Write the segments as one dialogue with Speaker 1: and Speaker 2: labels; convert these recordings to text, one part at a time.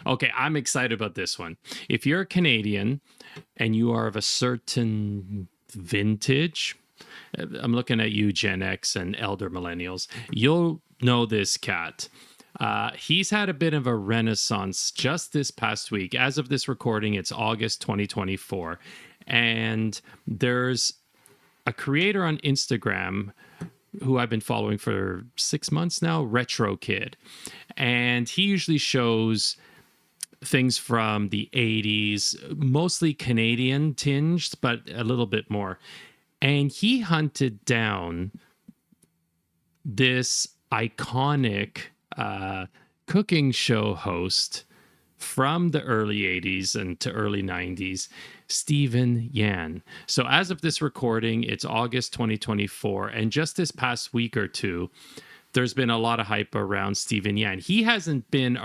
Speaker 1: Okay, I'm excited about this one. If you're a Canadian and you are of a certain vintage, I'm looking at you, Gen X and elder millennials, you'll know this cat. He's had a bit of a renaissance just this past week. As of this recording, it's August 2024. And there's a creator on Instagram who I've been following for 6 months now, Retro Kid. And he usually shows things from the 80s, mostly Canadian tinged, but a little bit more. And he hunted down this iconic cooking show host from the early 80s and to early 90s, Stephen Yan. So as of this recording, it's August 2024. And just this past week or two, there's been a lot of hype around Stephen Yan. He hasn't been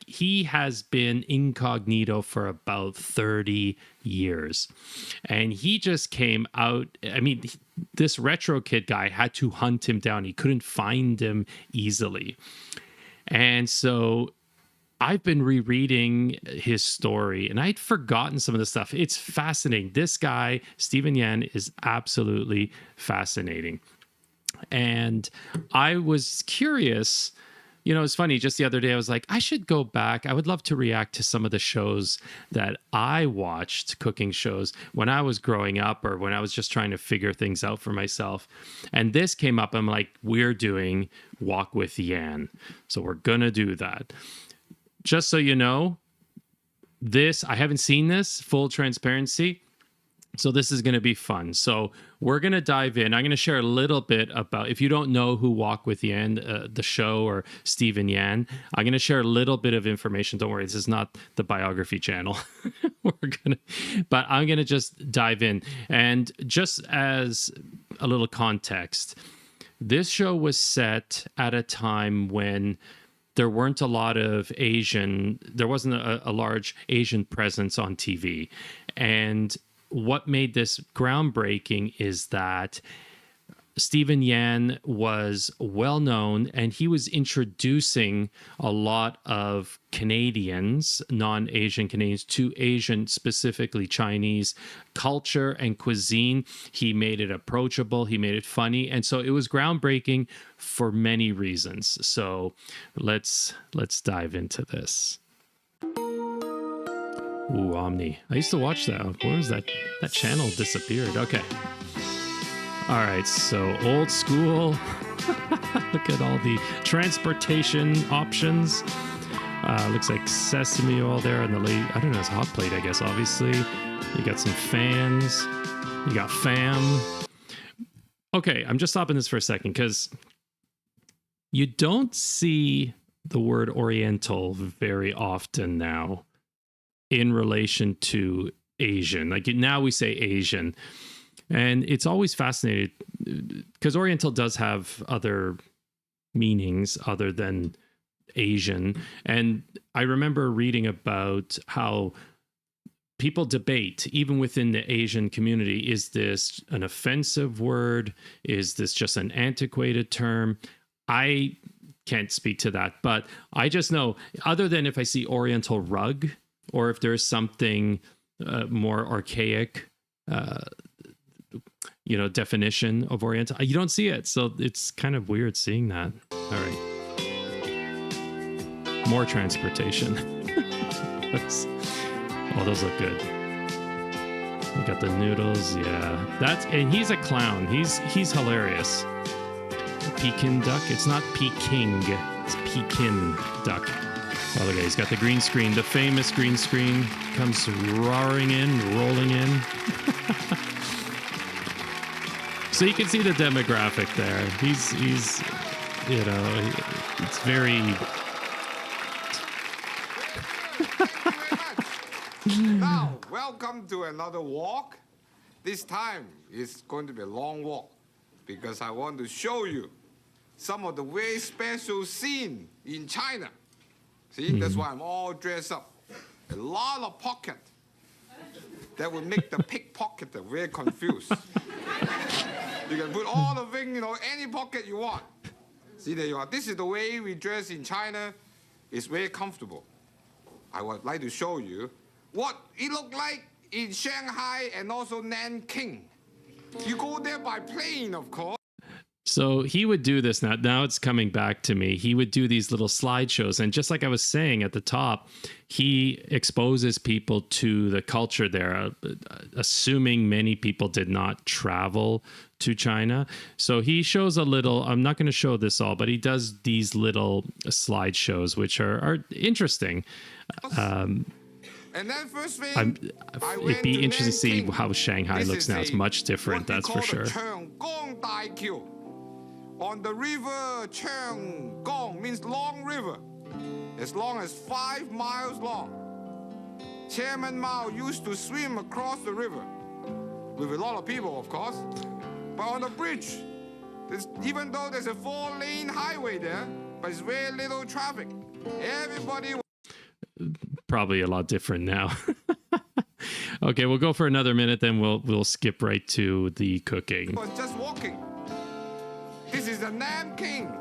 Speaker 1: he has been incognito for about 30 years. And he just came out. I mean, this Retro Kid guy had to hunt him down. He couldn't find him easily. And so I've been rereading his story and I'd forgotten some of the stuff. It's fascinating. This guy, Stephen Yan, is absolutely fascinating. And I was curious, you know, it's funny, just the other day I was like, I should go back. I would love to react to some of the shows that I watched, cooking shows, when I was growing up or when I was just trying to figure things out for myself. And this came up. I'm like, we're doing Wok With Yan. So we're going to do that. Just so you know, I haven't seen this, full transparency. So this is going to be fun. So we're going to dive in. I'm going to share a little bit about, if you don't know who Wok With Yan, the show, or Stephen Yan, I'm going to share a little bit of information. Don't worry, this is not the biography channel. But I'm going to just dive in. And just as a little context, this show was set at a time when there weren't a lot of there wasn't a large Asian presence on TV. And what made this groundbreaking is that Stephen Yan was well known and he was introducing a lot of Canadians, non-Asian Canadians, to Asian, specifically Chinese culture and cuisine. He made it approachable, he made it funny, and so it was groundbreaking for many reasons. So let's dive into this. Ooh, Omni. I used to watch that. Where was that? That channel disappeared. Okay. All right, so old school. Look at all the transportation options. Looks like sesame oil there and I don't know, it's a hot plate, I guess, obviously. You got some fans. You got fam. Okay, I'm just stopping this for a second because you don't see the word Oriental very often now in relation to Asian. Like now we say Asian. And it's always fascinating because Oriental does have other meanings other than Asian. And I remember reading about how people debate, even within the Asian community, is this an offensive word? Is this just an antiquated term? I can't speak to that, but I just know, other than if I see Oriental rug or if there's something more archaic, definition of Oriental, you don't see it. So it's kind of weird seeing that. All right. More transportation. Oh, those look good. You got the noodles. Yeah. And he's a clown. He's hilarious. Peking duck. It's not Peking. It's Pekin duck. Oh, look at, he's got the green screen. The famous green screen comes rolling in. So you can see the demographic there. He's it's very...
Speaker 2: Now, welcome to another walk. This time, it's going to be a long walk because I want to show you some of the very special scene in China. See, that's why I'm all dressed up. A lot of pocket that will make the pickpocketer very confused. You can put all the things, any pocket you want. See, there you are. This is the way we dress in China. It's very comfortable. I would like to show you what it looked like in Shanghai and also Nanking. You go there by plane, of course.
Speaker 1: So he would do this now. Now it's coming back to me. He would do these little slideshows. And just like I was saying at the top, he exposes people to the culture there, assuming many people did not travel to China. So he shows a little, I'm not going to show this all, but he does these little slideshows, which are interesting.
Speaker 2: And then first thing,
Speaker 1: it'd be interesting to see how Shanghai looks now. It's much different, that's for sure.
Speaker 2: On the river Changgong means long river, as long as 5 miles long. Chairman Mao used to swim across the river with a lot of people, of course. But on the bridge, even though there's a 4-lane highway there, but it's very little traffic. Everybody.
Speaker 1: Probably a lot different now. Okay, we'll go for another minute, then we'll skip right to the cooking.
Speaker 2: Just walking. This is the Nanking.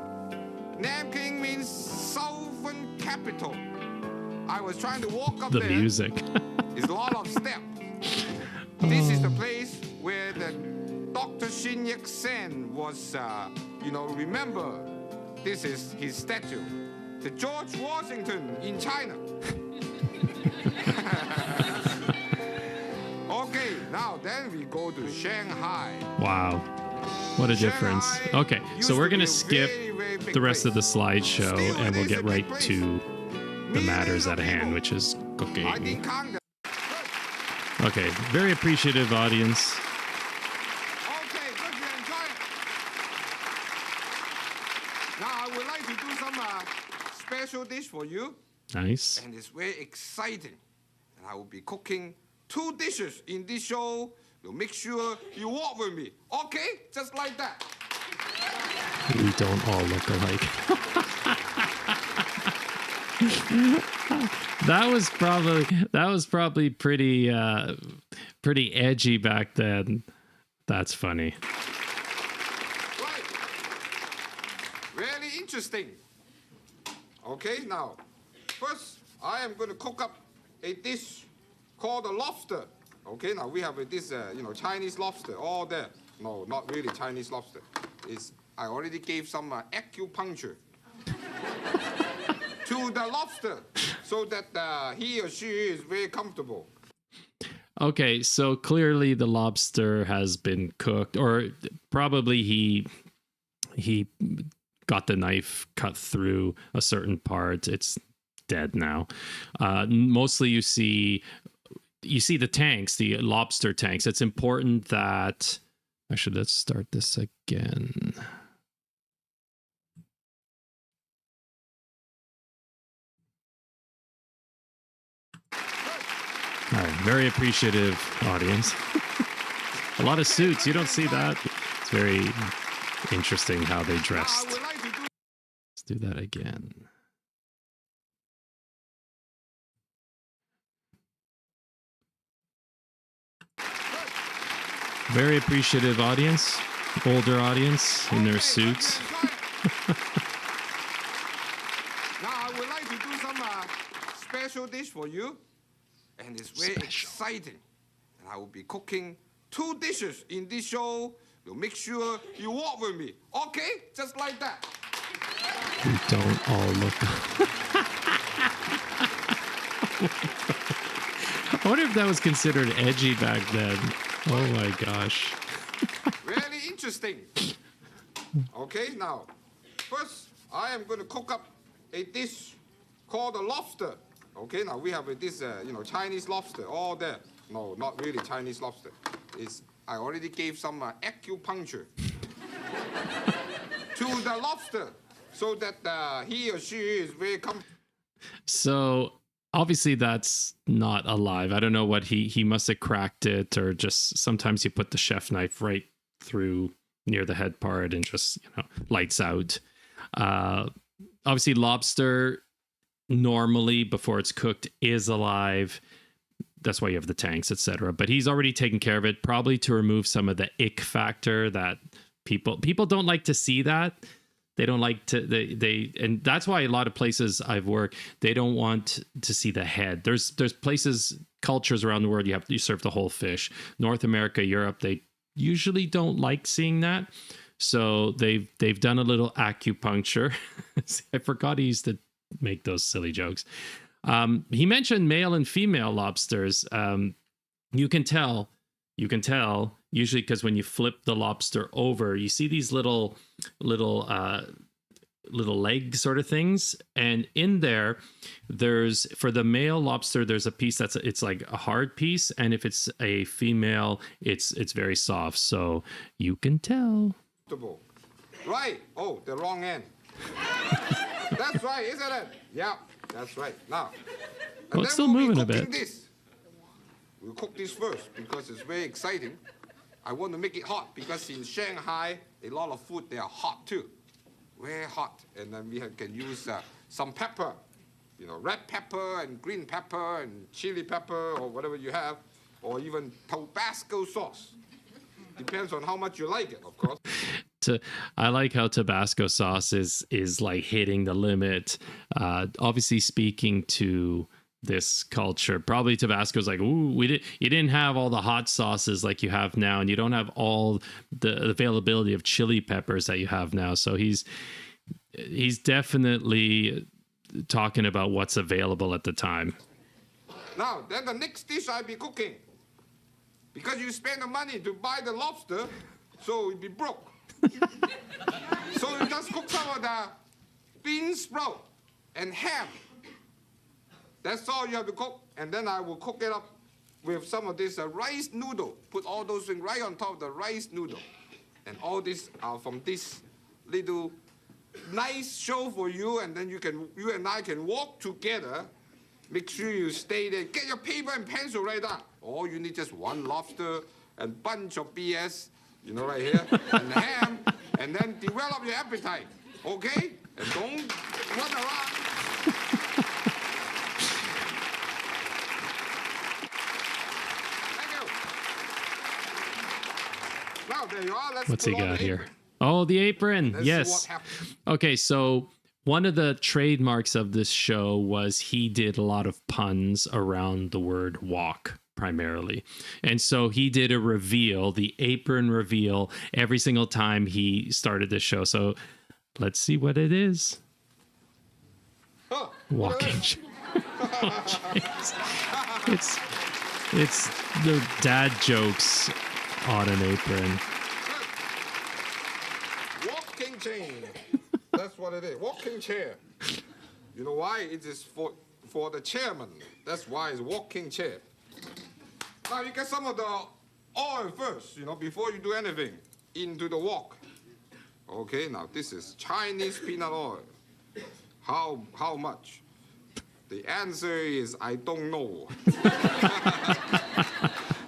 Speaker 2: Nanking means southern capital. I was trying to walk up
Speaker 1: the
Speaker 2: there.
Speaker 1: The music.
Speaker 2: It's a lot of steps. This is the place where the Dr. Shin Yat-sen was, remember, this is his statue. The George Washington in China. Okay, now then we go to Shanghai.
Speaker 1: Wow. What a difference. Okay, so we're going to skip the rest of the slideshow and we'll get right to the matters at hand, which is cooking. Okay, very appreciative audience.
Speaker 2: Okay, good, you enjoy it. Now I would like to do some special dish for you.
Speaker 1: Nice.
Speaker 2: And it's very exciting. And I will be cooking 2 dishes in this show. So make sure you walk with me. Okay? Just like that.
Speaker 1: We don't all look alike. That was probably pretty edgy back then. That's funny.
Speaker 2: Right. Really interesting. Okay, now, first I am going to cook up a dish called a lobster. Okay, now we have this, Chinese lobster, all there. No, not really Chinese lobster. I already gave some acupuncture to the lobster so that he or she is very comfortable.
Speaker 1: Okay, so clearly the lobster has been cooked, or probably he got the knife cut through a certain part. It's dead now. Mostly you see the tanks, the lobster tanks. It's important that... Actually, let's start this again. All right, very appreciative audience. A lot of suits. You don't see that. It's very interesting how they dressed. Let's do that again. Very appreciative audience, older audience in their suits.
Speaker 2: Now I would like to do some special dish for you, and it's very exciting. And I will be cooking 2 dishes in this show. So make sure you walk with me, okay? Just like that.
Speaker 1: We don't all look. I wonder if that was considered edgy back then. Oh my gosh.
Speaker 2: Really interesting. Okay, now, first I am going to cook up a dish called a lobster. Okay, now we have this, Chinese lobster, all there. No, not really Chinese lobster. I already gave some acupuncture to the lobster so that he or she is very comfortable.
Speaker 1: So obviously that's not alive. I don't know what he must have cracked it, or just sometimes you put the chef knife right through near the head part and just, lights out. Obviously lobster normally before it's cooked is alive. That's why you have the tanks, etc. But he's already taken care of it, probably to remove some of the ick factor that people don't like to see that. They don't like to and that's why a lot of places I've worked, they don't want to see the head. There's places, cultures around the world you serve the whole fish. North America, Europe, they usually don't like seeing that. So they've done a little acupuncture. I forgot he used to make those silly jokes. He mentioned male and female lobsters. You can tell usually because when you flip the lobster over, you see these little leg sort of things, and in there's for the male lobster there's a piece it's like a hard piece, and if it's a female it's very soft, so you can tell.
Speaker 2: Right. Oh, the wrong end. That's right, isn't it? Yeah, that's right. Now,
Speaker 1: It's still moving a bit.
Speaker 2: We'll cook this first because it's very exciting. I want to make it hot because in Shanghai, a lot of food, they are hot too. Very hot. And then we can use some pepper, red pepper and green pepper and chili pepper or whatever you have, or even Tabasco sauce. Depends on how much you like it, of course.
Speaker 1: I like how Tabasco sauce is like hitting the limit. Obviously, speaking to this culture, probably Tabasco's like, ooh, you didn't have all the hot sauces like you have now, and you don't have all the availability of chili peppers that you have now. So he's definitely talking about what's available at the time.
Speaker 2: Now, then the next dish I'll be cooking, because you spend the money to buy the lobster, so you'll be broke. So you just cook some of the bean sprout and ham. That's all you have to cook, and then I will cook it up with some of this rice noodle. Put all those things right on top of the rice noodle. And all this are from this little nice show for you, and then you and I can walk together. Make sure you stay there. Get your paper and pencil right down. All you need just one lobster and bunch of BS, right here, and ham, and then develop your appetite, okay? And don't run around. Now, there you are.
Speaker 1: What's he got here? Oh, the apron. Yes. Okay, so one of the trademarks of this show was he did a lot of puns around the word wok primarily. And so he did a reveal, the apron reveal, every single time he started the show. So let's see what it is. Walking. It's the dad jokes on an apron.
Speaker 2: Walking chair. That's what it is. Walking chair. You know why? It is for the chairman. That's why it's walking chair. Now you get some of the oil first, before you do anything, into the wok. Okay, now this is Chinese peanut oil. How much? The answer is I don't know.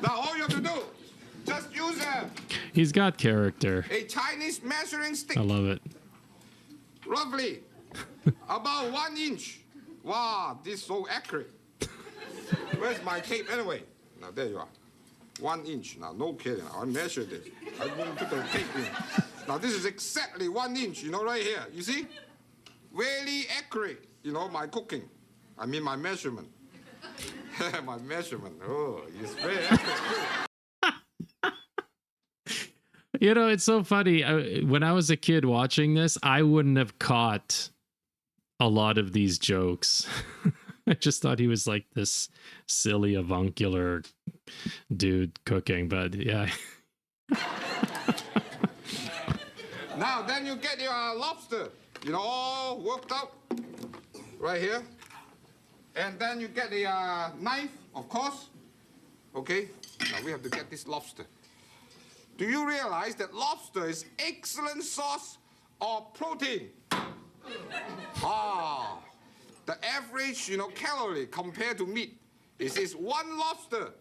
Speaker 2: Now all you have to do, just use
Speaker 1: He's got character.
Speaker 2: a Chinese measuring stick.
Speaker 1: I love it.
Speaker 2: Roughly about 1 inch. Wow, this is so accurate. Where's my tape anyway? Now there you are. 1 inch. Now no kidding. I measured it. I didn't put the tape in. Now this is exactly 1 inch, right here. You see? Really accurate, my cooking. I mean my measurement. My measurement. Oh, it's very accurate.
Speaker 1: It's so funny. When I was a kid watching this, I wouldn't have caught a lot of these jokes. I just thought he was like this silly avuncular dude cooking, but yeah.
Speaker 2: Now, then you get your lobster, all worked up right here. And then you get the knife, of course. Okay, now we have to get this lobster. Do you realize that lobster is excellent source of protein? The average, calorie compared to meat is this one lobster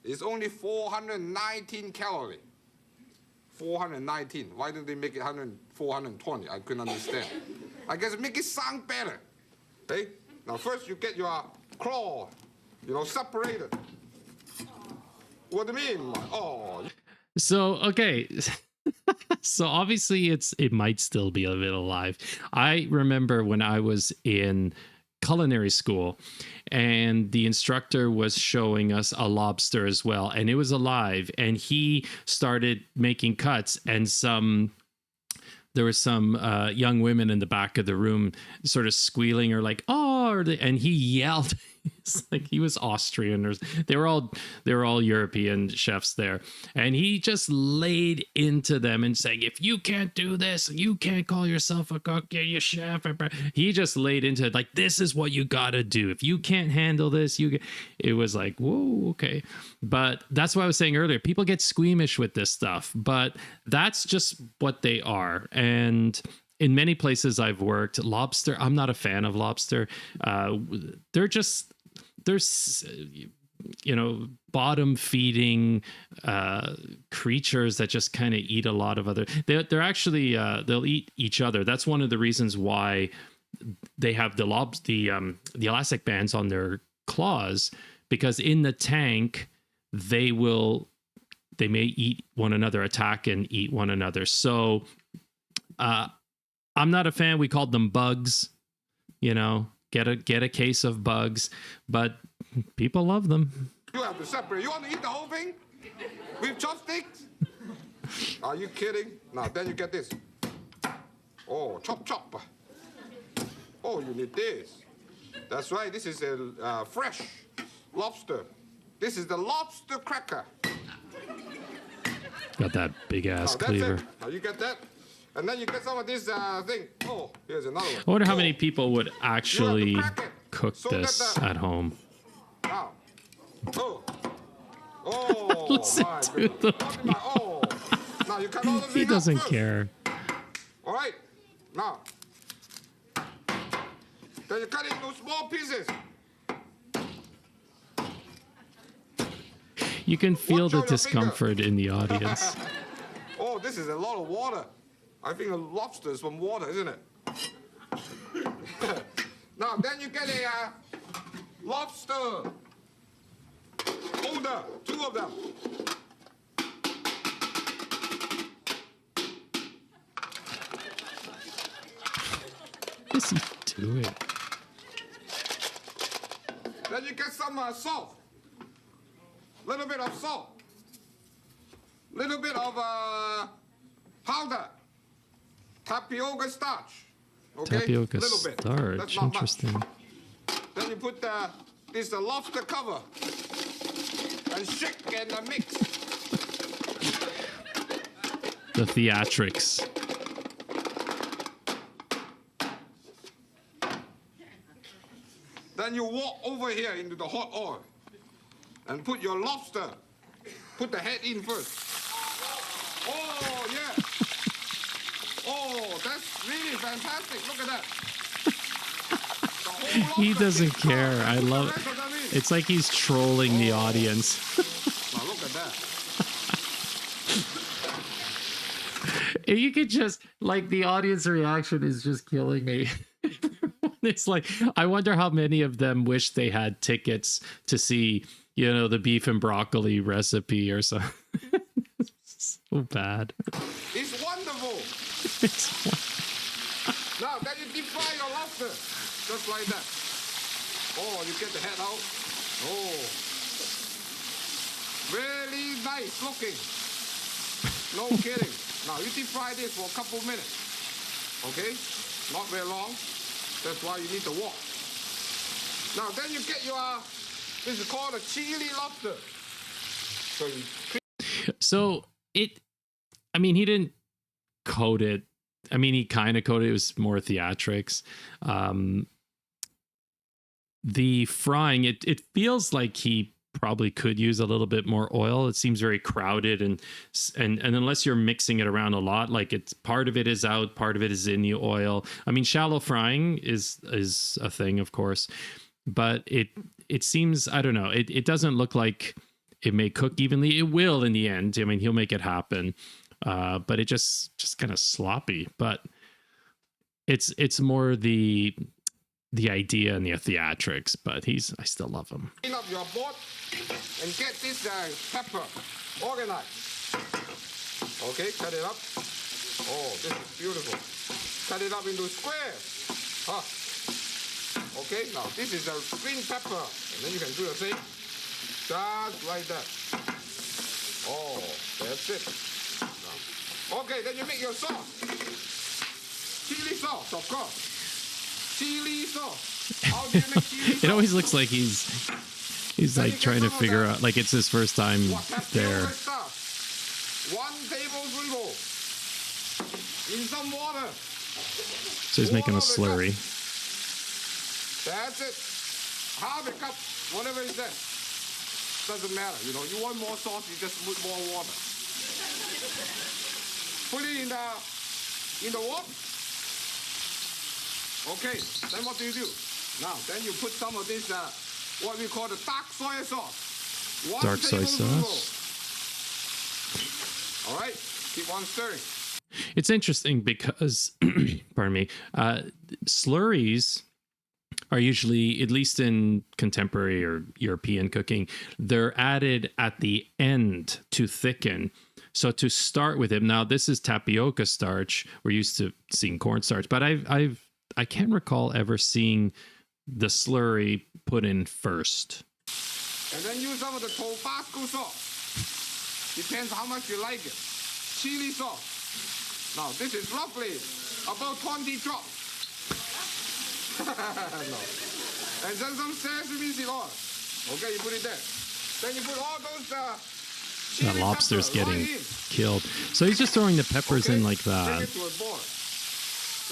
Speaker 2: is only 419 calorie. 419. Why didn't they make it 420? I couldn't understand. I guess make it sound better. Okay? Now first you get your claw, separated. What do you mean? Oh.
Speaker 1: So, okay. So obviously it might still be a bit alive. I remember when I was in culinary school and the instructor was showing us a lobster as well, and it was alive, and he started making cuts, and there were some young women in the back of the room sort of squealing or like, oh, and he yelled. It's like he was Austrian, or they were all European chefs there, and he just laid into them and saying, if you can't do this, you can't call yourself a cook, you chef. He just laid into it like, this is what you gotta do. If you can't handle this, it was like, whoa, okay. But that's what I was saying earlier. People get squeamish with this stuff, but that's just what they are. And in many places I've worked, lobster, I'm not a fan of lobster. They're bottom feeding creatures that just kind of eat a lot of other. They're actually they'll eat each other. That's one of the reasons why they have the elastic bands on their claws, because in the tank they may eat one another, attack and eat one another. So I'm not a fan. We called them bugs, get a case of bugs, but people love them.
Speaker 2: You have to separate. You want to eat the whole thing with chopsticks? Are you kidding? Now, then you get this. Oh, chop. Oh, you need this. That's right. This is a fresh lobster. This is the lobster cracker.
Speaker 1: Got that big ass
Speaker 2: now,
Speaker 1: cleaver.
Speaker 2: It. Now, you get that. And then you get some of this thing. Oh, here's another one.
Speaker 1: I wonder how many people would actually cook
Speaker 2: so
Speaker 1: this at home.
Speaker 2: Now. Oh.
Speaker 1: Listen
Speaker 2: my
Speaker 1: to them.
Speaker 2: Oh. Now you cut all the
Speaker 1: He doesn't care.
Speaker 2: All right. Now. Then you cut it into small pieces.
Speaker 1: You can feel the discomfort in the audience.
Speaker 2: Oh, this is a lot of water. I think a lobster is from water, isn't it? Now, then you get a lobster holder, 2 of them.
Speaker 1: What is he doing?
Speaker 2: Then you get some salt. Little bit of salt. Little bit of powder. Tapioca starch. Okay?
Speaker 1: Tapioca
Speaker 2: little bit.
Speaker 1: starch.
Speaker 2: That's not
Speaker 1: Interesting.
Speaker 2: Much. Then you put this lobster cover and shake and mix.
Speaker 1: The theatrics.
Speaker 2: Then you walk over here into the hot oil and put your lobster. Put the head in first. Oh, yeah. Oh, that's really fantastic. Look at that.
Speaker 1: He doesn't care. I love it. It's like he's trolling the audience.
Speaker 2: Now look at that.
Speaker 1: You could just, like, the audience reaction is just killing me. It's like, I wonder how many of them wish they had tickets to see, the beef and broccoli recipe or something. So bad.
Speaker 2: It's wonderful. Now, then you deep fry your lobster. Just like that. Oh, you get the head out. Oh. Really nice looking. No kidding. Now, you deep fry this for a couple minutes. Okay? Not very long. That's why you need the wok. Now, then you get this is called a chili lobster.
Speaker 1: So he didn't coat it. He kind of coated it. It was more theatrics. The frying, it feels like he probably could use a little bit more oil. It seems very crowded, and unless you're mixing it around a lot, like it's part of it is out, part of it is in the oil. Shallow frying is a thing, of course, but it seems, I don't know, it doesn't look like it may cook evenly. It will in the end. He'll make it happen, but it just kind of sloppy. But it's more the idea and the theatrics, but I still love him.
Speaker 2: Clean up your board and get this pepper organized. Okay, cut it up. Oh, this is beautiful. Cut it up into squares. Huh. Okay, now this is a green pepper. And then you can do the same. Just like that. Oh, that's it. Now, okay, then you make your sauce. Chili sauce, of course. Chili sauce. How do you make chili sauce?
Speaker 1: It always looks like he's like trying to figure out, like it's his first time there.
Speaker 2: 1 tablespoon in some water.
Speaker 1: So he's making a slurry.
Speaker 2: That's it. Half a cup, whatever is that. Doesn't matter, you know. You want more sauce, you just put more water. Put it in the wok. Okay, then what do? Now, then you put some of this, what we call the dark soy sauce.
Speaker 1: Dark soy sauce.
Speaker 2: All right, keep on stirring.
Speaker 1: It's interesting because, pardon me, slurries are usually, at least in contemporary or European cooking, they're added at the end to thicken. So to start with it, now this is tapioca starch. We're used to seeing cornstarch, but I can't recall ever seeing the slurry put in first.
Speaker 2: And then use some of the Tabasco sauce. Depends how much you like it. Chili sauce. Now this is roughly about 20 drops. No. And then some sesame seed oil. Okay, you put it there. Then you put all those
Speaker 1: that lobster's getting killed. So he's just throwing the peppers in like that.
Speaker 2: Take it to a boil.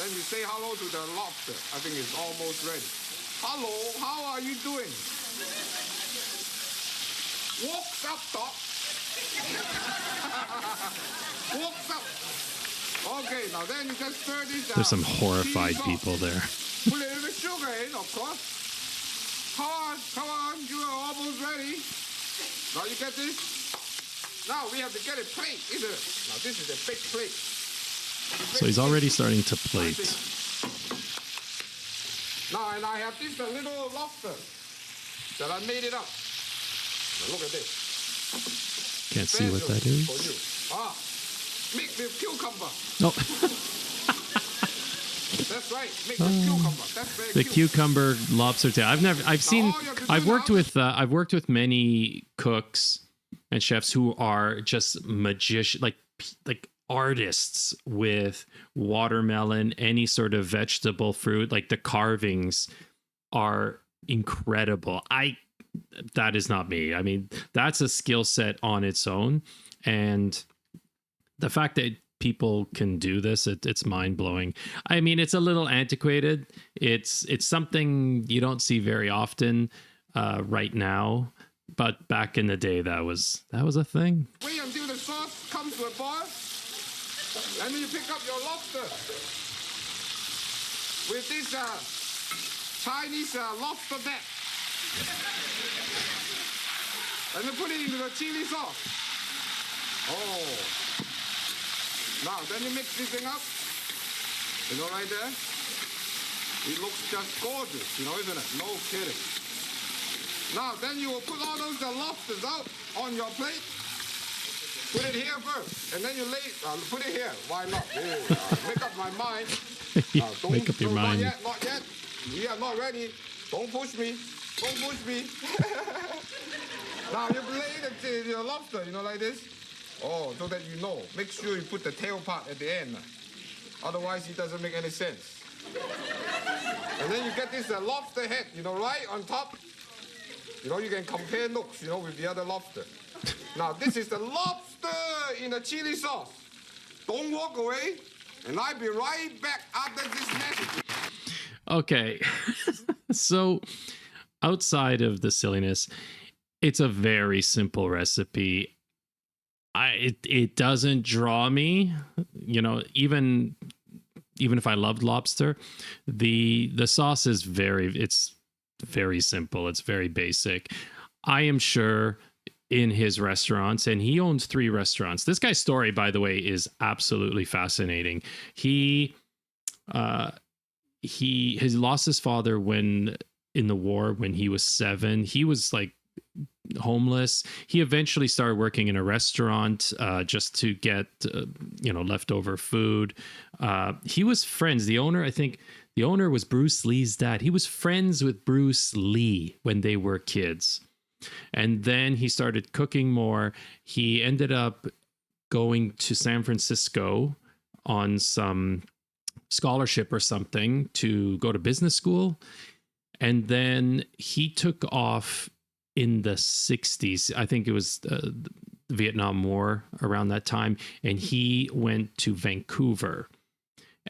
Speaker 2: Then you say hello to the lobster. I think it's almost ready. Hello, how are you doing? Walks up, top. Walks up. Okay, now then you just stir this.
Speaker 1: There's some horrified people there.
Speaker 2: Put a little bit sugar in, of course. Come on, you are almost ready. Now you get this. Now we have to get a plate, isn't it? Now this is a big plate.
Speaker 1: So he's already starting to plate.
Speaker 2: Now, and I have this little lobster that I made it up. Now look at this.
Speaker 1: Can't see what that is.
Speaker 2: For you. Mixed with cucumber.
Speaker 1: Oh.
Speaker 2: That's right. Mixed with cucumber. That's very
Speaker 1: the
Speaker 2: cute.
Speaker 1: cucumber lobster tail. I've worked with many cooks and chefs who are just magician, like artists with watermelon, any sort of vegetable fruit. Like the carvings are incredible. That is not me. I mean, that's a skill set on its own, and the fact that people can do this, it's mind-blowing. I mean, it's a little antiquated. It's something you don't see very often right now, but back in the day that was a thing.
Speaker 2: Wait until the sauce comes to a boil, and then you pick up your lobster with this Chinese lobster net. And then put it into the chili sauce. Oh. Now, then you mix this thing up. You know, right there? It looks just gorgeous, isn't it? No kidding. Now, then you will put all those lobsters out on your plate. Put it here first, and then you put it here. Why not? Make up my mind.
Speaker 1: Make up your mind.
Speaker 2: Not yet. We are not ready. Don't push me. Don't push me. Now you play the lobster, like this. Oh, so that you know. Make sure you put the tail part at the end. Otherwise, it doesn't make any sense. And then you get this lobster head, right on top. You can compare looks, with the other lobster. Now, this is the lobster in the chili sauce. Don't walk away, and I'll be right back after this message.
Speaker 1: Okay. So, outside of the silliness, it's a very simple recipe. It doesn't draw me, even if I loved lobster, the sauce is it's very simple. It's very basic. I am sure in his restaurants, and he owns 3 restaurants. This guy's story, by the way, is absolutely fascinating. He lost his father in the war when he was 7. He was like homeless. He eventually started working in a restaurant just to get leftover food. He was friends. The owner, I think, the owner was Bruce Lee's dad. He was friends with Bruce Lee when they were kids. And then he started cooking more. He ended up going to San Francisco on some scholarship or something to go to business school. And then he took off in the 60s. I think it was the Vietnam War around that time. And he went to Vancouver.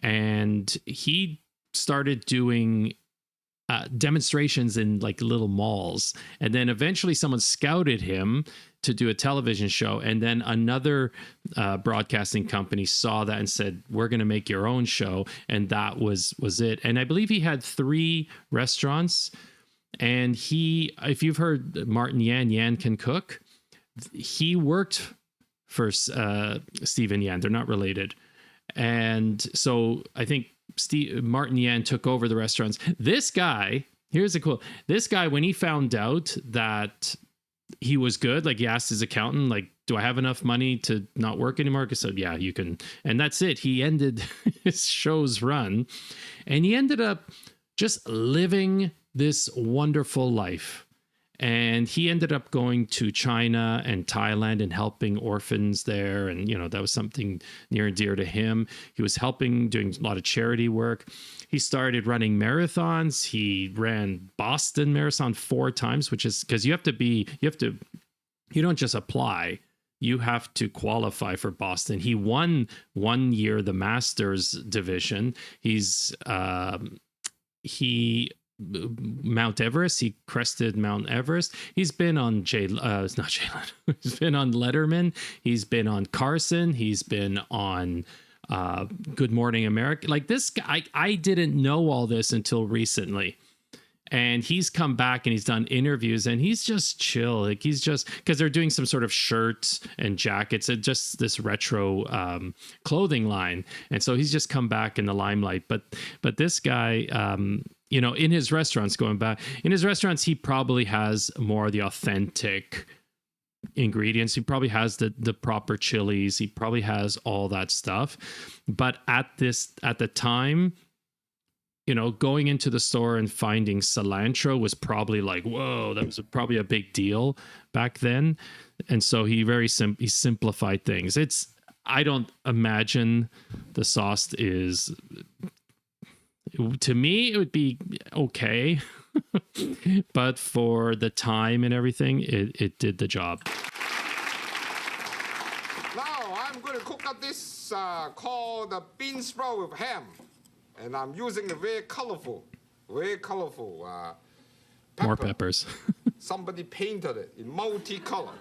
Speaker 1: And he started doing demonstrations in like little malls. And then eventually someone scouted him to do a television show. And then another broadcasting company saw that and said, we're going to make your own show. And that was it. And I believe he had 3 restaurants. And he, if you've heard Martin Yan, Yan Can Cook, he worked for Stephen Yan. They're not related. And so I think Martin Yan took over the restaurants. This guy, this guy, when he found out that he was good, like he asked his accountant, like, do I have enough money to not work anymore? He said, yeah, you can. And that's it. He ended his show's run, and he ended up just living this wonderful life. And he ended up going to China and Thailand and helping orphans there. And, that was something near and dear to him. He was doing a lot of charity work. He started running marathons. He ran Boston Marathon 4 times, which is because you don't just apply. You have to qualify for Boston. He won one year the Masters division. Mount Everest. He crested Mount Everest. He's been on He's been on Letterman. He's been on Carson. He's been on Good Morning America. Like this guy, I didn't know all this until recently. And he's come back and he's done interviews and he's just chill. Like he's just, because they're doing some sort of shirts and jackets and just this retro clothing line. And so he's just come back in the limelight. But this guy, in his restaurants, he probably has more of the authentic ingredients. He probably has the proper chilies. He probably has all that stuff. But at the time, going into the store and finding cilantro was probably like, whoa, that was probably a big deal back then. And so he simplified things. I don't imagine the sauce is, to me, it would be okay. But for the time and everything, it did the job.
Speaker 2: Now I'm going to cook up this called the bean sprout with ham. And I'm using the very colorful pepper.
Speaker 1: More peppers.
Speaker 2: Somebody painted it in multicolor.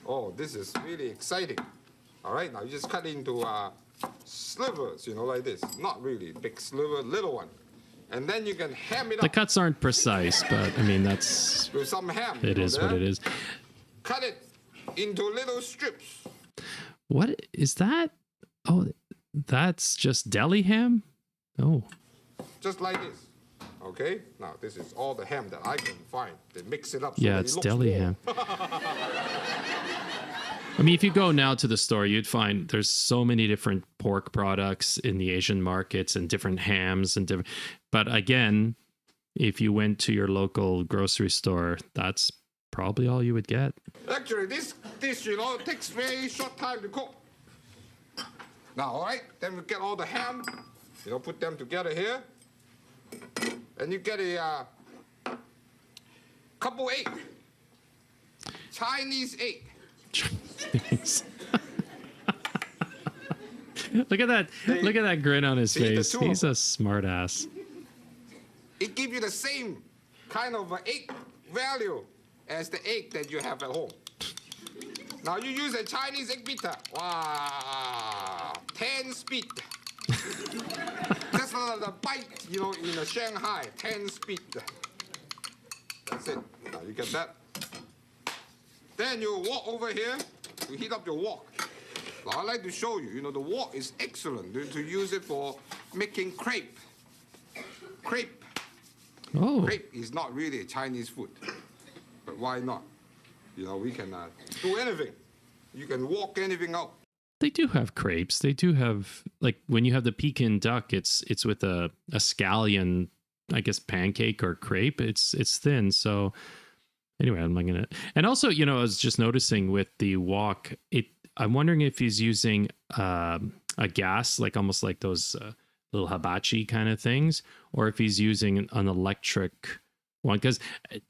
Speaker 2: Oh, this is really exciting. All right, now you just cut into slivers, like this. Not really big sliver, little one. And then you can ham it up.
Speaker 1: The cuts aren't precise, but I mean, that's...
Speaker 2: With some ham.
Speaker 1: It is what it is.
Speaker 2: Cut it into little strips.
Speaker 1: What is that? Oh, that's just deli ham? Oh.
Speaker 2: Just like this. Okay? Now, this is all the ham that I can find. They mix it up.
Speaker 1: Yeah, it's deli ham. I mean, if you go now to the store, you'd find there's so many different pork products in the Asian markets and different hams and different. But again, if you went to your local grocery store, that's probably all you would get.
Speaker 2: Actually, this dish, takes very short time to cook. Now, all right, then we get all the ham, put them together here. And you get a couple egg. Chinese egg.
Speaker 1: Look at that grin on his face. He's a smart ass.
Speaker 2: It gives you the same kind of egg value as the egg that you have at home. Now you use a Chinese egg beater. Wow, 10 speed. Just like the bite, in the Shanghai, 10 speed. That's it. Now you get that. Then you wok over here. You heat up your wok. Now I like to show you. The wok is excellent to use it for making crepe. Crepe.
Speaker 1: Oh.
Speaker 2: Crepe is not really a Chinese food. But why not? You know, we can do anything. You can walk anything out.
Speaker 1: They do have crepes. They do have, like, when you have the Pekin duck, it's with a scallion, I guess, pancake or crepe. It's thin. So anyway, I'm not gonna. And also, you know, I was just noticing with the wok, I'm wondering if he's using a gas, like almost like those little hibachi kind of things, or if he's using an electric one. Because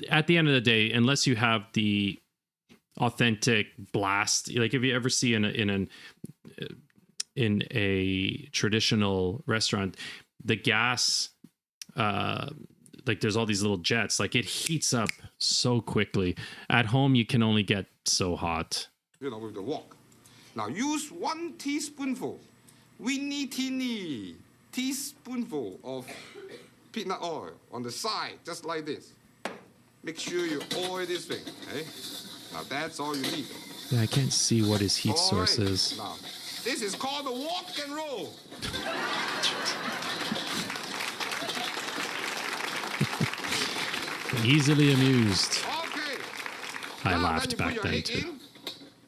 Speaker 1: at the end of the day, unless you have the authentic blast, like if you ever see in a traditional restaurant, the gas, like there's all these little jets, like it heats up so quickly. At home, you can only get so hot.
Speaker 2: You know, with the wok. Now use 1 teaspoonful, teeny teaspoonful of peanut oil on the side, just like this. Make sure you oil this thing, okay? Now that's all you need.
Speaker 1: Yeah, I can't see what his heat source is.
Speaker 2: Now, this is called the wok and roll.
Speaker 1: Easily amused.
Speaker 2: Okay.
Speaker 1: I
Speaker 2: now,
Speaker 1: laughed back then too.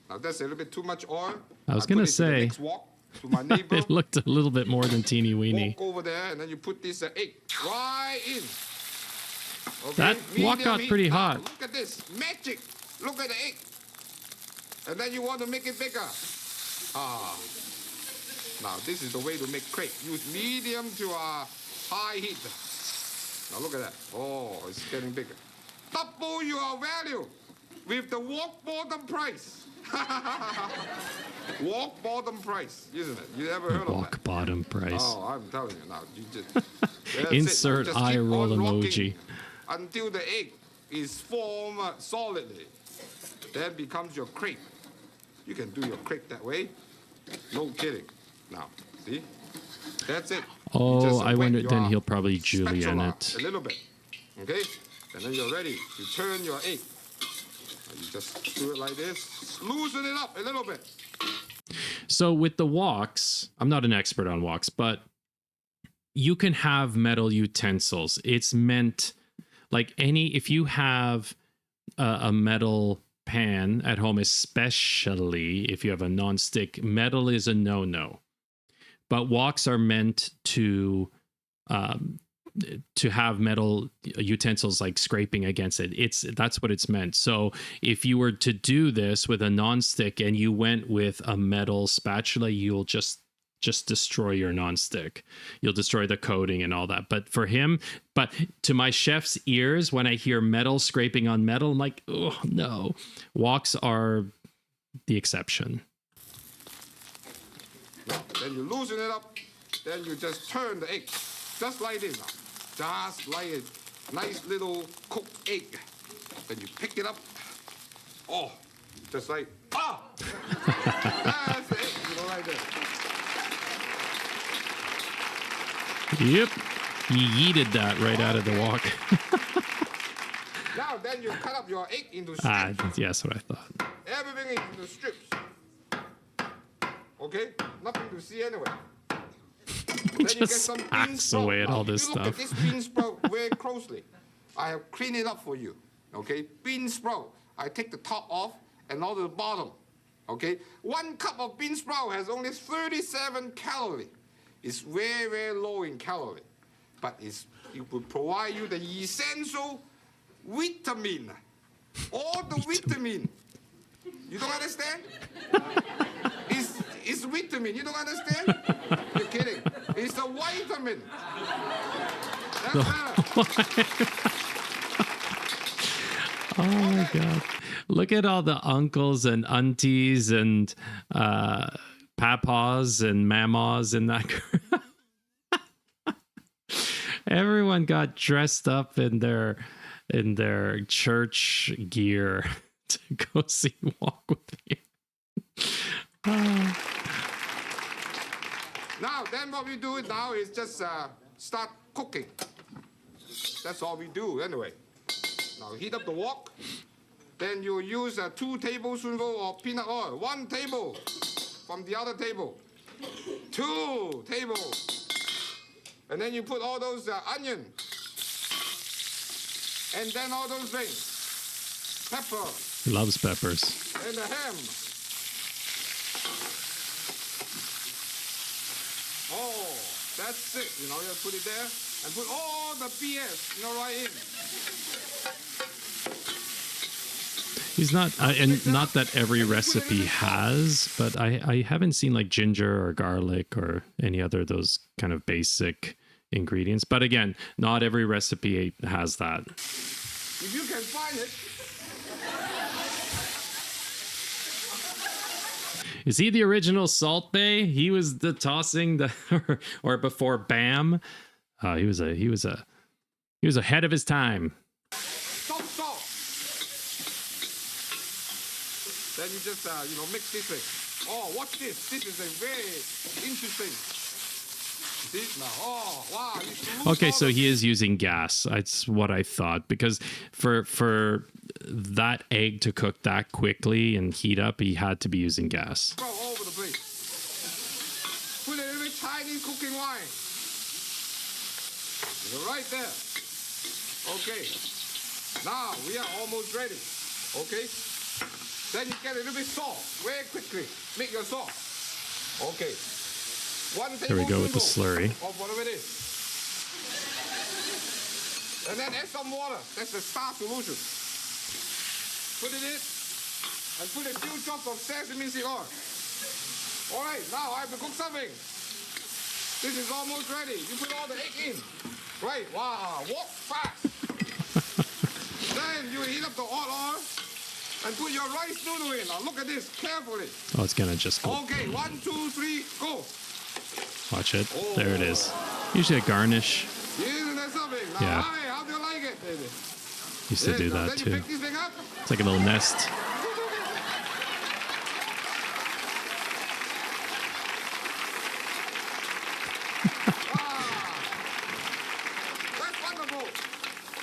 Speaker 2: Now that's a little bit too much oil.
Speaker 1: I was gonna say
Speaker 2: to my neighbor.
Speaker 1: It looked a little bit more than teeny weeny.
Speaker 2: Walk over there, and then you put this egg right in. Okay?
Speaker 1: That wok got pretty hot.
Speaker 2: Look at this magic. Look at the egg. And then you want to make it bigger. Now this is the way to make crepe. Use medium to high heat. Now look at that. Oh, it's getting bigger. Double your value with the wok bottom price. Wok bottom price, isn't it? You ever heard of that?
Speaker 1: Wok bottom price.
Speaker 2: Oh, I'm telling you now. You just
Speaker 1: insert eye roll emoji
Speaker 2: until the egg is formed solidly. Then becomes your crepe. You can do your crepe that way. No kidding. Now, see? That's it.
Speaker 1: Oh, I wonder. Then he'll probably julienne it
Speaker 2: a little bit. Okay? And then you're ready. You turn your egg. You just do it like this. Loosen it up a little bit.
Speaker 1: So with the woks, I'm not an expert on woks, but you can have metal utensils. It's meant like if you have a metal pan at home, especially if you have a non-stick, metal is a no-no. But woks are meant to have metal utensils like scraping against it. That's what it's meant. So if you were to do this with a non-stick and you went with a metal spatula, you'll just destroy your non-stick. You'll destroy the coating and all that. But to my chef's ears, when I hear metal scraping on metal, I'm like, oh no. Woks are the exception.
Speaker 2: Now, then you loosen it up. Then you just turn the egg. Just like this now. Just like a nice little cooked egg. Then you pick it up. Oh, just like, that's the egg, you know, like that.
Speaker 1: Yep. You yeeted that right out of the wok.
Speaker 2: Now, then you cut up your egg into strips.
Speaker 1: Yeah, that's what I thought.
Speaker 2: Everything into strips. Okay? Nothing to see anyway. Then you get some bean sprout.
Speaker 1: Away at all this
Speaker 2: Look
Speaker 1: stuff.
Speaker 2: at this bean sprout very closely. I have cleaned it up for you. Okay? Bean sprout. I take the top off and all the bottom. Okay? 1 cup of bean sprout has only 37 calories. It's very, very low in calorie. But it will provide you the essential vitamin. All the vitamin. You don't understand? It's vitamin. You don't understand? You're kidding. It's a vitamin.
Speaker 1: Oh my God. Look at all the uncles and aunties and papas and mamas in that. Everyone got dressed up in their church gear to go see Wok With Yan.
Speaker 2: Now, then what we do now is just start cooking. That's all we do anyway. Now heat up the wok. Then you use 2 tablespoonfuls of peanut oil. 1 table from the other table. 2 tables. And then you put all those onion. And then all those things. pepper,
Speaker 1: He loves peppers.
Speaker 2: and the ham. Oh, that's it. You know, you put it there and put all the BS, right in.
Speaker 1: He's not, and not that every recipe has, but I haven't seen like ginger or garlic or any other of those kind of basic ingredients. But again, not every recipe has that.
Speaker 2: If you can find it.
Speaker 1: Is he the original Salt Bae? He was the tossing the or before Bam. He was ahead of his time.
Speaker 2: Salt. Then you just mix this thing. Oh, watch this. This is a very interesting. See now? Oh, wow.
Speaker 1: Okay, so he is using gas. That's what I thought, because for that egg to cook that quickly and heat up, he had to be using gas.
Speaker 2: All over the place. Put a little bit Chinese cooking wine. Right there. Okay. Now we are almost ready. Okay. Then you get a little bit salt very quickly. Make your sauce. Okay.
Speaker 1: Here we go with the slurry.
Speaker 2: Or whatever it is. And then add some water. That's the star solution. Put it in. And put a few drops of sesame seed oil. All right, now I have to cook something. This is almost ready. You put all the egg in. Right, wow, walk fast. Then you heat up the hot oil and put your rice noodle in. Now look at this carefully.
Speaker 1: Oh, it's gonna just go.
Speaker 2: Okay, 1, 2, 3, go.
Speaker 1: Watch it. Oh. There it is. Usually a garnish.
Speaker 2: Isn't that something? Now,
Speaker 1: yeah.
Speaker 2: Hi, how do you like it, baby?
Speaker 1: Used to do that too. It's like a little nest.
Speaker 2: That's wonderful.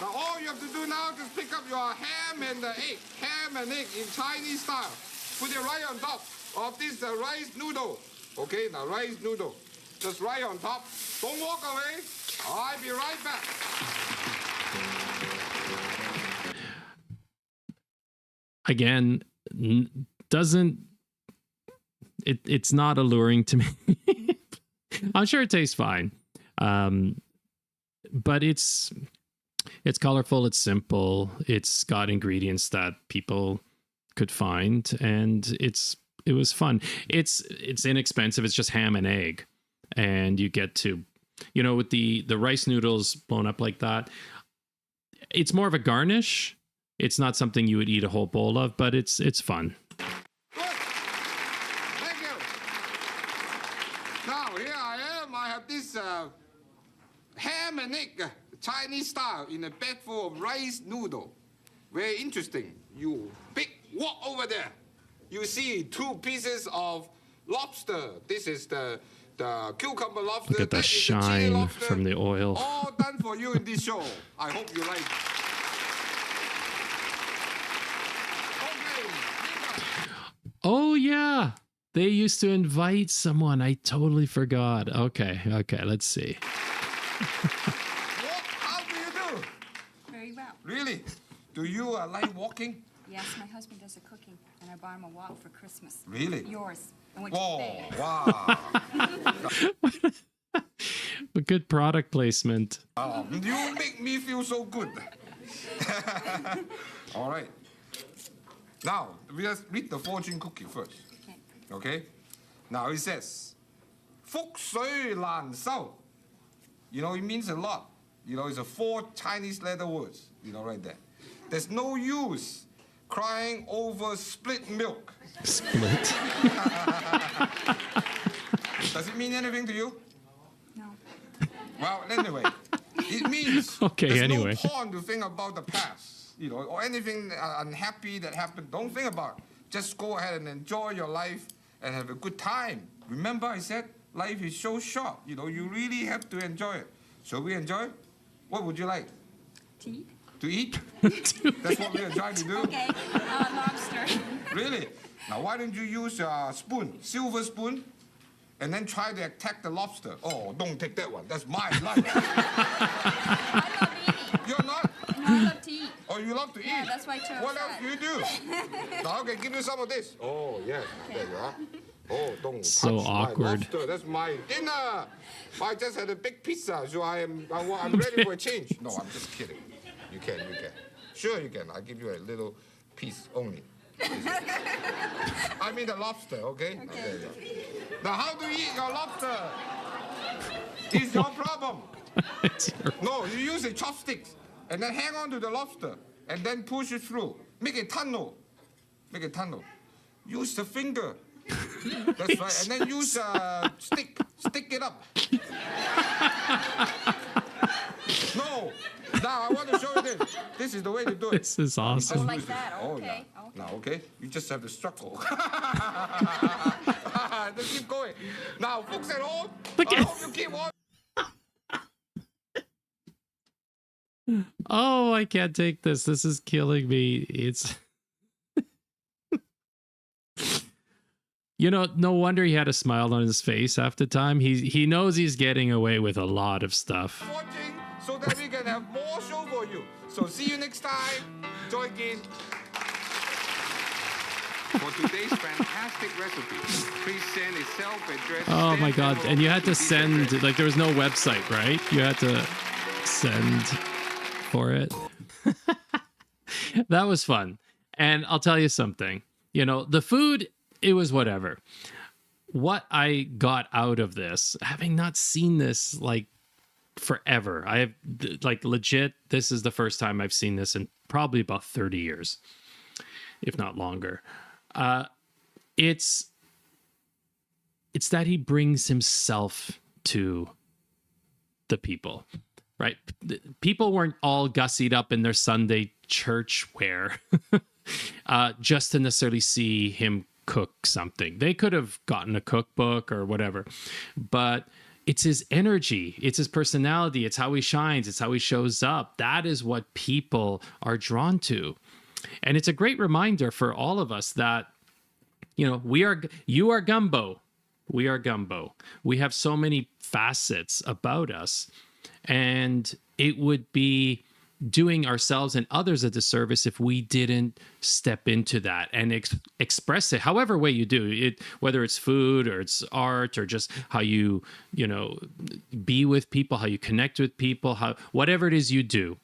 Speaker 2: Now all you have to do now is pick up your ham and the egg. Ham and egg in Chinese style. Put it right on top of this rice noodle. Okay, now rice noodle. Just right on top. Don't walk away. I'll be right back.
Speaker 1: Again, it's not alluring to me. I'm sure it tastes fine. But it's colorful, it's simple, it's got ingredients that people could find, and it was fun. It's inexpensive, it's just ham and egg. And you get to, with the rice noodles blown up like that, it's more of a garnish. It's not something you would eat a whole bowl of, but it's fun.
Speaker 2: Good. Thank you. Now, here I am. I have this ham and egg, Chinese style, in a bed full of rice noodle. Very interesting. You big wok over there. You see 2 pieces of lobster. This is the cucumber lobster.
Speaker 1: Look at the shine from the oil.
Speaker 2: All done for you in this show. I hope you like it.
Speaker 1: Oh, yeah. They used to invite someone. I totally forgot. Okay, let's see.
Speaker 2: How do you do?
Speaker 3: Very well.
Speaker 2: Really? Do you like walking?
Speaker 3: Yes, my husband does the cooking, and I bought him a wok for Christmas.
Speaker 2: Really?
Speaker 3: Yours. I went to bed.
Speaker 2: Wow.
Speaker 1: A good product placement.
Speaker 2: You make me feel so good. All right. Now, we just read the fortune cookie first. Okay? Now it says, 福水難收. It means a lot. It's a 4 Chinese letter words, right there. There's no use crying over split milk.
Speaker 1: Split?
Speaker 2: Does it mean anything to you?
Speaker 3: No.
Speaker 2: Well, anyway, it means
Speaker 1: okay,
Speaker 2: there's
Speaker 1: anyway.
Speaker 2: no point to think about the past. Or anything unhappy that happened, don't think about it. Just go ahead and enjoy your life and have a good time. Remember I said life is so short, you really have to enjoy it. Shall we enjoy? What would you like?
Speaker 3: To eat?
Speaker 2: To eat? That's what we are trying to do.
Speaker 3: Okay, lobster.
Speaker 2: Really? Now why don't you use a spoon, silver spoon, and then try to attack the lobster. Oh, don't take that one. That's my life.
Speaker 3: I love eating.
Speaker 2: You're not?
Speaker 3: No. love to eat.
Speaker 2: Oh, you love to eat?
Speaker 3: Yeah, that's why I chose
Speaker 2: What else
Speaker 3: that.
Speaker 2: do you do? Now, I can give you some of this. Oh, yes. There you are. Oh, don't
Speaker 1: So
Speaker 2: touch
Speaker 1: awkward.
Speaker 2: my lobster. That's my dinner. I just had a big pizza, so I'm ready for a change. No, I'm just kidding. You can. Sure you can. I'll give you a little piece only. I mean the lobster, okay? There you go. Now, how do you eat your lobster? It's your problem. No, you use the chopsticks and then hang on to the lobster and then push it through. Make a tunnel. Use the finger. That's right. And then use a stick. Stick it up. No. Now, I want to show you this. This is the way to do it.
Speaker 1: This is awesome.
Speaker 3: Like that.
Speaker 2: Oh,
Speaker 3: Okay.
Speaker 2: yeah.
Speaker 3: Okay.
Speaker 2: Now, okay? You just have to struggle. Then keep going. Now, folks at home,
Speaker 1: Look
Speaker 2: I
Speaker 1: at-
Speaker 2: hope you keep on.
Speaker 1: Oh, I can't take this. This is killing me. It's no wonder he had a smile on his face half the time. He knows he's getting away with a lot of stuff.
Speaker 2: Watching so that we can have more show for you. So see you next time. Join in. For today's fantastic recipe, please send a self-addressed.
Speaker 1: Oh my
Speaker 2: stamp
Speaker 1: god.
Speaker 2: envelope
Speaker 1: And you had to
Speaker 2: this
Speaker 1: send,
Speaker 2: address.
Speaker 1: like, there was no website, right? You had to send for it. That was fun. And I'll tell you something. The food, it was whatever. What I got out of this, having not seen this like forever, I have like legit, this is the first time I've seen this in probably about 30 years, if not longer. It's that he brings himself to the people, right? People weren't all gussied up in their Sunday church wear just to necessarily see him cook something. They could have gotten a cookbook or whatever, but it's his energy, it's his personality, it's how he shines, it's how he shows up. That is what people are drawn to. And it's a great reminder for all of us that, you are gumbo. We are gumbo. We have so many facets about us. And it would be doing ourselves and others a disservice if we didn't step into that and express it however way you do it, whether it's food or it's art or just how you be with people, how you connect with people, whatever it is you do.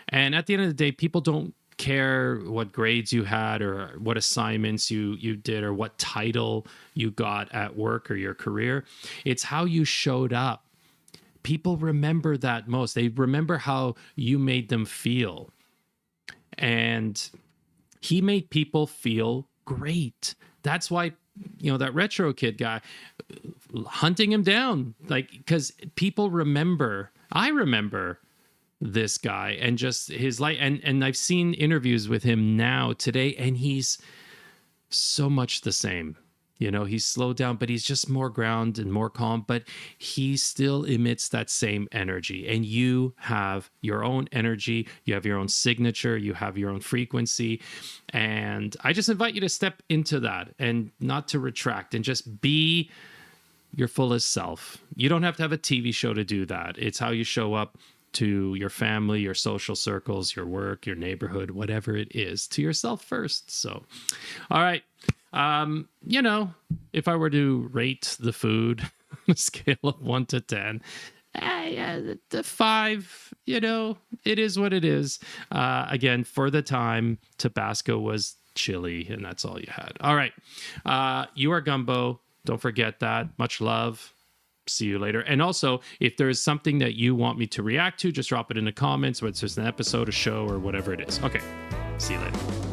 Speaker 1: And at the end of the day, people don't care what grades you had or what assignments you did or what title you got at work or your career. It's how you showed up. People remember that most. They remember how you made them feel. And he made people feel great. That's why, that retro kid guy, hunting him down, like, because people remember, I remember this guy and just his life. And I've seen interviews with him now today, and he's so much the same. He's slowed down, but he's just more grounded and more calm, but he still emits that same energy. And you have your own energy, you have your own signature, you have your own frequency. And I just invite you to step into that and not to retract and just be your fullest self. You don't have to have a TV show to do that. It's how you show up to your family, your social circles, your work, your neighborhood, whatever it is, to yourself first. So, all right. If I were to rate the food on a scale of 1 to 10, the 5, it is what it is. Again, for the time, Tabasco was chili, and that's all you had. All right. You are Gumbo. Don't forget that. Much love. See you later. And also, if there is something that you want me to react to, just drop it in the comments, whether it's an episode, a show, or whatever it is. Okay. See you later.